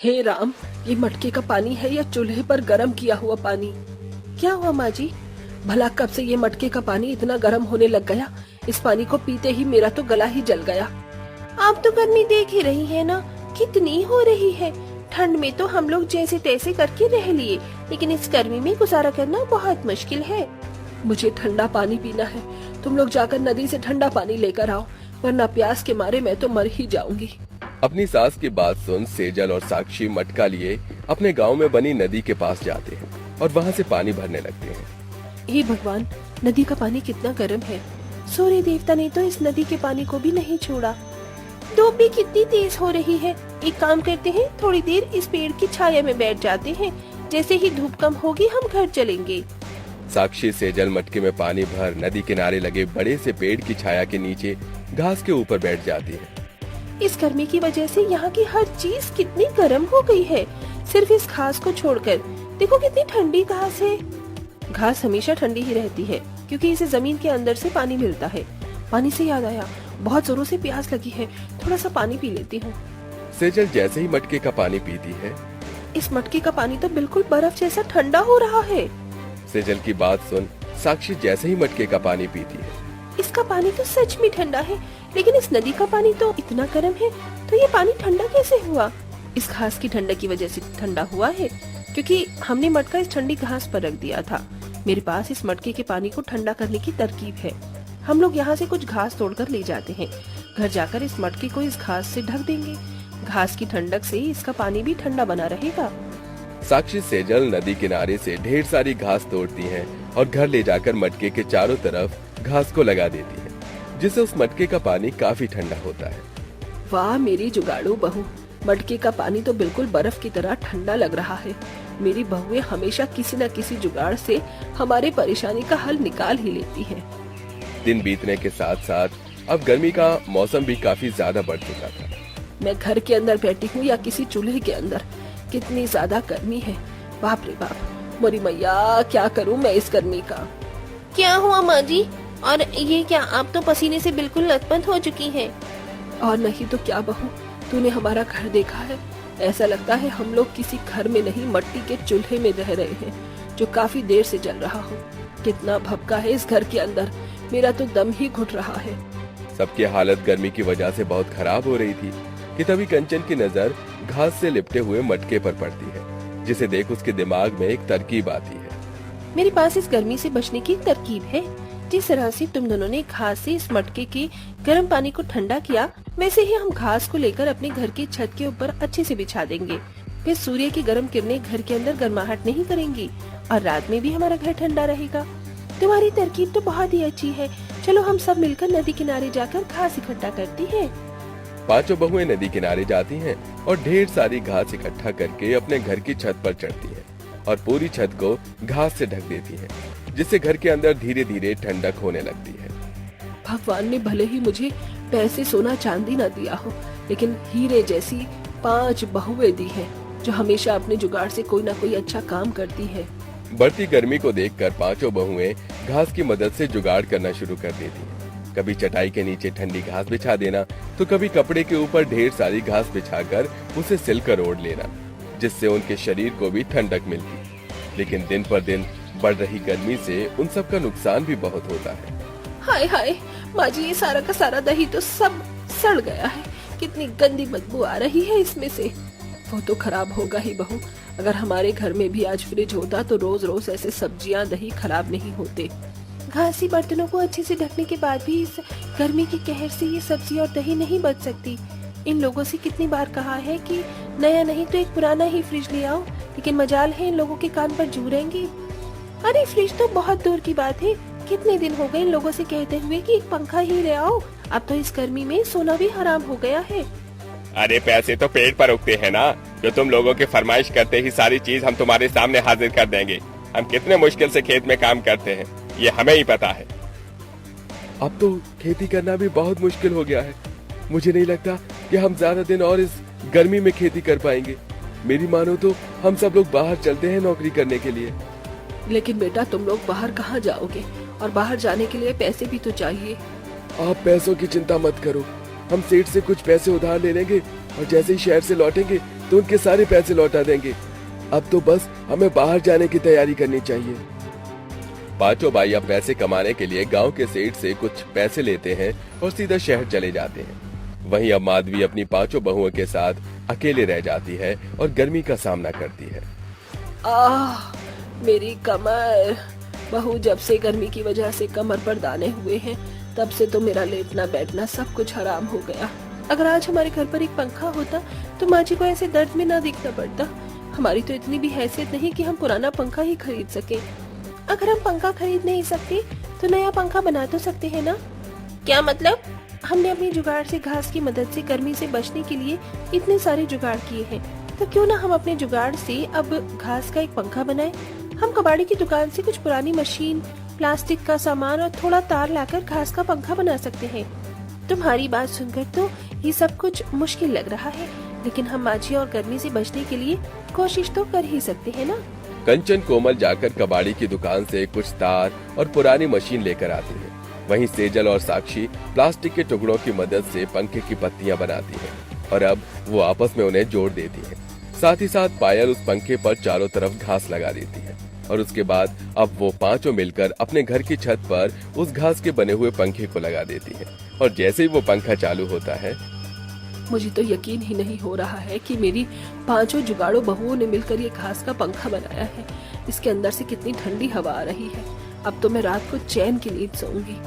हे राम, ये मटके का पानी है या चूल्हे पर गरम किया हुआ पानी? क्या हुआ माँ जी? भला कब से ये मटके का पानी इतना गर्म होने लग गया? इस पानी को पीते ही मेरा तो गला ही जल गया। आप तो गर्मी देख ही रही है ना, कितनी हो रही है। ठंड में तो हम लोग जैसे तैसे करके रह लिए, लेकिन इस गर्मी में गुजारा करना बहुत मुश्किल है। मुझे ठंडा पानी पीना है। तुम लोग जाकर नदी से ठंडा पानी लेकर आओ, वरना प्यास के मारे मैं तो मर ही जाऊंगी। अपनी सास की बात सुन सेजल और साक्षी मटका लिए अपने गांव में बनी नदी के पास जाते हैं और वहां से पानी भरने लगते हैं। हे भगवान, नदी का पानी कितना गर्म है। सूर्य देवता ने तो इस नदी के पानी को भी नहीं छोड़ा। धूप भी कितनी तेज हो रही है। एक काम करते हैं, थोड़ी देर इस पेड़ की छाया में बैठ जाते हैं। जैसे ही धूप कम होगी हम घर चलेंगे। साक्षी सेजल मटके में पानी भर नदी किनारे लगे बड़े से पेड़ की छाया के नीचे घास के ऊपर बैठ जाती है। इस गर्मी की वजह से यहाँ की हर चीज कितनी गर्म हो गई है, सिर्फ इस घास को छोड़कर। देखो कितनी ठंडी घास है। घास हमेशा ठंडी ही रहती है क्योंकि इसे जमीन के अंदर से पानी मिलता है। पानी से याद आया, बहुत जोरों से प्यास लगी है, थोड़ा सा पानी पी लेती हूँ। सेजल जैसे ही मटके का पानी पीती है, इस मटके का पानी तो बिल्कुल बर्फ जैसा ठंडा हो रहा है। सेजल की बात सुन साक्षी जैसे ही मटके का पानी पीती है, इसका पानी तो सच में ठंडा है, लेकिन इस नदी का पानी तो इतना गर्म है, तो ये पानी ठंडा कैसे हुआ? इस घास की ठंडक की वजह से ठंडा हुआ है, क्योंकि हमने मटका इस ठंडी घास पर रख दिया था। मेरे पास इस मटके के पानी को ठंडा करने की तरकीब है। हम लोग यहाँ से कुछ घास तोड़कर ले जाते हैं। घर जाकर इस मटके को इस घास से ढक देंगे। घास की ठंडक से इसका पानी भी ठंडा बना रहेगा। साक्षी सेजल नदी किनारे से ढेर सारी घास तोड़ती हैं और घर ले जाकर मटके के चारों तरफ घास को लगा देती है, जिससे उस मटके का पानी काफी ठंडा होता है। वाह मेरी जुगाड़ू बहू, मटके का पानी तो बिल्कुल बर्फ की तरह ठंडा लग रहा है। मेरी बहुएं हमेशा किसी न किसी जुगाड़ से हमारे परेशानी का हल निकाल ही लेती है। दिन बीतने के साथ साथ अब गर्मी का मौसम भी काफी ज्यादा बढ़ चुका था। मैं घर के अंदर बैठी हूँ या किसी चूल्हे के अंदर, कितनी ज्यादा गर्मी है। बाप रे बाप, मोरी मैया, क्या करूँ मैं इस गर्मी का। क्या हुआ माँ जी? और ये क्या, आप तो पसीने से बिल्कुल लथपथ हो चुकी हैं। और नहीं तो क्या बहू, तूने हमारा घर देखा है? ऐसा लगता है हम लोग किसी घर में नहीं, मट्टी के चूल्हे में रह रहे हैं, जो काफी देर से जल रहा हो। कितना भपका है इस घर के अंदर, मेरा तो दम ही घुट रहा है। सबकी हालत गर्मी की वजह से बहुत खराब हो रही थी कि तभी कंचन की नजर घास से लिपटे हुए मटके पर पड़ती है, जिसे देख उसके दिमाग में एक तरकीब आती है। मेरे पास इस गर्मी से बचने की तरकीब है। जिस तरह से तुम दोनों ने घास से इस मटके के गर्म पानी को ठंडा किया, वैसे ही हम घास को लेकर अपने घर की छत के ऊपर अच्छे से बिछा देंगे। फिर सूर्य की गर्म किरणें घर के अंदर गर्माहट नहीं करेंगी और रात में भी हमारा घर ठंडा रहेगा। तुम्हारी तरकीब तो बहुत ही अच्छी है। चलो हम सब मिलकर नदी किनारे जाकर घास इकट्ठा करती हैं। पांचों बहुएं नदी किनारे जाती हैं और ढेर सारी घास इकट्ठा करके अपने घर की छत पर चढ़ती हैं और पूरी छत को घास से ढक देती हैं, जिससे घर के अंदर धीरे धीरे ठंडक होने लगती है। भगवान ने भले ही मुझे पैसे, सोना चांदी न दिया हो, लेकिन हीरे जैसी 5 बहुएं दी है, जो हमेशा अपने जुगाड़ से कोई न कोई अच्छा काम करती है। बढ़ती गर्मी को देखकर पांचों बहुएं घास की मदद से जुगाड़ करना शुरू कर देती हैं। कभी चटाई के नीचे ठंडी घास बिछा देना, तो कभी कपड़े के ऊपर ढेर सारी घास बिछाकर उसे सिलकर ओढ़ लेना, जिससे उनके शरीर को भी ठंडक मिलती। लेकिन दिन पर दिन बढ़ रही गर्मी से उन सब का नुकसान भी बहुत होता है। हाय हाय माँ जी, ये सारा का सारा दही तो सब सड़ गया है। कितनी गंदी बदबू आ रही है इसमें से। वो तो खराब होगा ही बहू। अगर हमारे घर में भी आज फ्रिज होता तो रोज रोज ऐसे सब्जियां, दही खराब नहीं होते। घासी बर्तनों को अच्छे से ढकने के बाद भी इस गर्मी के कहर से ये सब्जी और दही नहीं बच सकती। इन लोगों से कितनी बार कहा है कि नया नहीं तो एक पुराना ही फ्रिज ले आओ, लेकिन मजाल है इन लोगों के कान पर जू रहेंगे। अरे फ्रिज तो बहुत दूर की बात है, कितने दिन हो गए इन लोगों से कहते हुए कि एक पंखा ही ले आओ। अब तो इस गर्मी में सोना भी हराम हो गया है। अरे पैसे तो पेड़ पर उगते हैं ना, जो तुम लोगों की फरमाइश करते ही सारी चीज हम तुम्हारे सामने हाजिर कर देंगे। हम कितने मुश्किल से खेत में काम करते हैं, ये हमें ही पता है। अब तो खेती करना भी बहुत मुश्किल हो गया है। मुझे नहीं लगता कि हम ज्यादा दिन और इस गर्मी में खेती कर पाएंगे। मेरी मानो तो हम सब लोग बाहर चलते हैं नौकरी करने के लिए। लेकिन बेटा, तुम लोग बाहर कहाँ जाओगे? और बाहर जाने के लिए पैसे भी तो चाहिए। आप पैसों की चिंता मत करो, हम सेठ से कुछ पैसे उधार ले लेंगे और जैसे ही शहर से लौटेंगे तो उनके सारे पैसे लौटा देंगे। अब तो बस हमें बाहर जाने की तैयारी करनी चाहिए। पांचों भाई अब पैसे कमाने के लिए गांव के सेठ से कुछ पैसे लेते हैं और सीधा शहर चले जाते हैं। वहीं अब माधवी अपनी पांचों बहुओं के साथ अकेले रह जाती है और गर्मी का सामना करती है। मेरी कमर। बहू, जब से गर्मी की वजह से कमर पर दाने हुए हैं तब से तो मेरा लेटना बैठना सब कुछ हराम हो गया। अगर आज हमारे घर पर एक पंखा होता तो माँ जी को ऐसे दर्द में ना दिखना पड़ता। हमारी तो इतनी भी हैसियत नहीं कि हम पुराना पंखा ही खरीद सके। अगर हम पंखा खरीद नहीं सकते तो नया पंखा बना तो सकते हैं ना? क्या मतलब? हमने अपनी जुगाड़ से घास की मदद से गर्मी से बचने के लिए इतने सारे जुगाड़ किए हैं, तो क्यों ना हम अपने जुगाड़ से अब घास का एक पंखा बनाएं? हम कबाड़ी की दुकान से कुछ पुरानी मशीन, प्लास्टिक का सामान और थोड़ा तार लाकर घास का पंखा बना सकते हैं। तुम्हारी बात सुनकर तो ये सब कुछ मुश्किल लग रहा है, लेकिन हम माझी और गर्मी से बचने के लिए कोशिश तो कर ही सकते हैं ना? कंचन कोमल जाकर कबाड़ी की दुकान से कुछ तार और पुरानी मशीन लेकर आती है। वहीं सेजल और साक्षी प्लास्टिक के टुकड़ों की मदद से पंखे की पत्तियां बनाती हैं और अब वो आपस में उन्हें जोड़ देती हैं। साथ ही साथ पायल उस पंखे पर चारों तरफ घास लगा देती है और उसके बाद अब वो पांचों मिलकर अपने घर की छत पर उस घास के बने हुए पंखे को लगा देती है। और जैसे ही वो पंखा चालू होता है, मुझे तो यकीन ही नहीं हो रहा है कि मेरी पांचों जुगाड़ो बहुओं ने मिलकर ये घास का पंखा बनाया है। इसके अंदर से कितनी ठंडी हवा आ रही है। अब तो मैं रात को चैन की नींद सोऊंगी।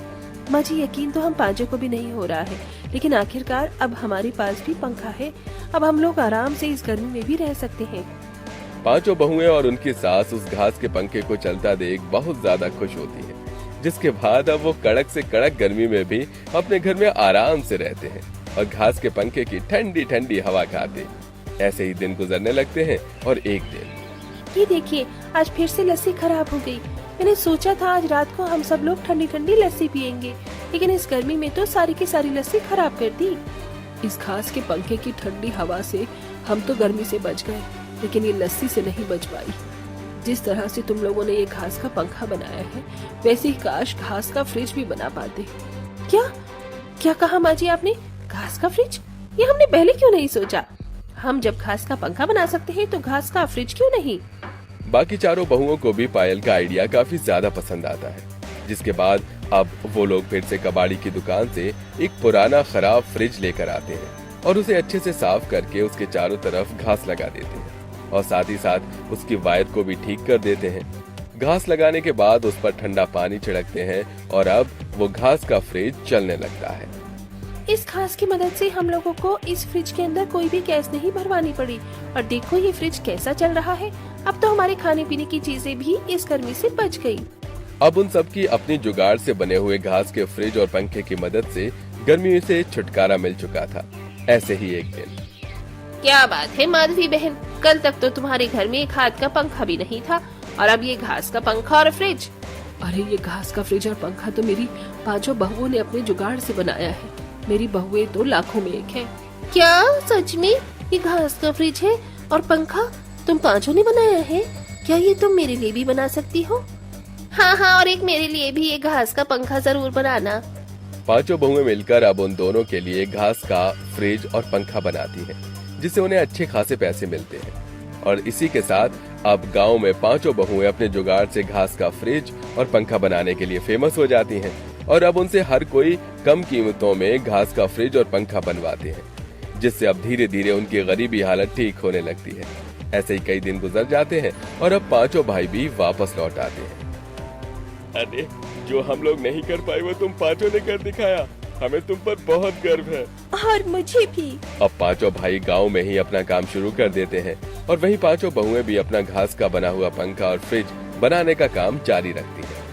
माँ जी, यकीन तो हम पांचों को भी नहीं हो रहा है, लेकिन आखिरकार अब हमारे पास भी पंखा है। अब हम लोग आराम से इस गर्मी में भी रह सकते हैं। पांचों बहुएं और उनकी सास उस घास के पंखे को चलता देख बहुत ज्यादा खुश होती है, जिसके बाद अब वो कड़क से कड़क गर्मी में भी अपने घर में आराम से रहते हैं और घास के पंखे की ठंडी ठंडी हवा खाते। ऐसे ही दिन गुजरने लगते हैं और एक दिन, ये देखिए, आज फिर से लस्सी खराब हो गई। मैंने सोचा था आज रात को हम सब लोग ठंडी ठंडी लस्सी पियेंगे, लेकिन इस गर्मी में तो सारी की सारी लस्सी खराब कर दी। इस घास के पंखे की ठंडी हवा से हम तो गर्मी से बच गए, लेकिन ये लस्सी से नहीं बच पाई। जिस तरह से तुम लोगों ने ये घास का पंखा बनाया है, वैसे ही काश घास का फ्रिज भी बना पाते। क्या क्या कहा माँ जी आपने? घास का फ्रिज? ये हमने पहले क्यों नहीं सोचा? हम जब घास का पंखा बना सकते हैं तो घास का फ्रिज क्यों नहीं? बाकी चारों बहुओं को भी पायल का आइडिया काफी ज्यादा पसंद आता है, जिसके बाद अब वो लोग फिर से कबाड़ी की दुकान से एक पुराना खराब फ्रिज लेकर आते हैं और उसे अच्छे से साफ करके उसके चारों तरफ घास लगा देते हैं और साथ ही साथ उसकी वायर को भी ठीक कर देते हैं। घास लगाने के बाद उस पर ठंडा पानी छिड़कते हैं और अब वो घास का फ्रिज चलने लगता है। इस घास की मदद से हम लोगों को इस फ्रिज के अंदर कोई भी गैस नहीं भरवानी पड़ी और देखो ये फ्रिज कैसा चल रहा है। अब तो हमारे खाने पीने की चीजें भी इस गर्मी से बच गई। अब उन सब की अपनी जुगाड़ से बने हुए घास के फ्रिज और पंखे की मदद से गर्मी से छुटकारा मिल चुका था। ऐसे ही एक दिन, क्या बात है माधवी बहन, कल तक तो तुम्हारे घर में एक हाथ का पंखा भी नहीं था और अब ये घास का पंखा और फ्रिज। अरे ये घास का फ्रिज और पंखा तो मेरी पांचों बहुओं ने अपने जुगाड़ से बनाया है। मेरी बहुएं तो लाखों में एक हैं। क्या सच में ये घास का फ्रिज है और पंखा तुम पांचों ने बनाया है? क्या ये तुम मेरे लिए भी बना सकती हो? हाँ, और एक मेरे लिए भी ये घास का पंखा जरूर बनाना। पांचों बहुएं मिलकर अब उन दोनों के लिए घास का फ्रिज और पंखा बनाती हैं, जिससे उन्हें अच्छे खासे पैसे मिलते हैं। और इसी के साथ अब गांव में पांचों बहुएं अपने जुगाड़ से घास का फ्रिज और पंखा बनाने के लिए फेमस हो जाती हैं और अब उनसे हर कोई कम कीमतों में घास का फ्रिज और पंखा बनवाते हैं, जिससे अब धीरे धीरे उनकी गरीबी हालत ठीक होने लगती है। ऐसे ही कई दिन गुजर जाते हैं और अब पांचों भाई भी वापस लौट आते हैं। अरे, जो हम लोग नहीं कर पाए वो तुम पांचों ने कर दिखाया। हमें तुम पर बहुत गर्व है। और मुझे भी। अब पांचों भाई गांव में ही अपना काम शुरू कर देते हैं और वहीं पांचों बहुएं भी अपना घास का बना हुआ पंखा और फ्रिज बनाने का काम जारी रखती हैं।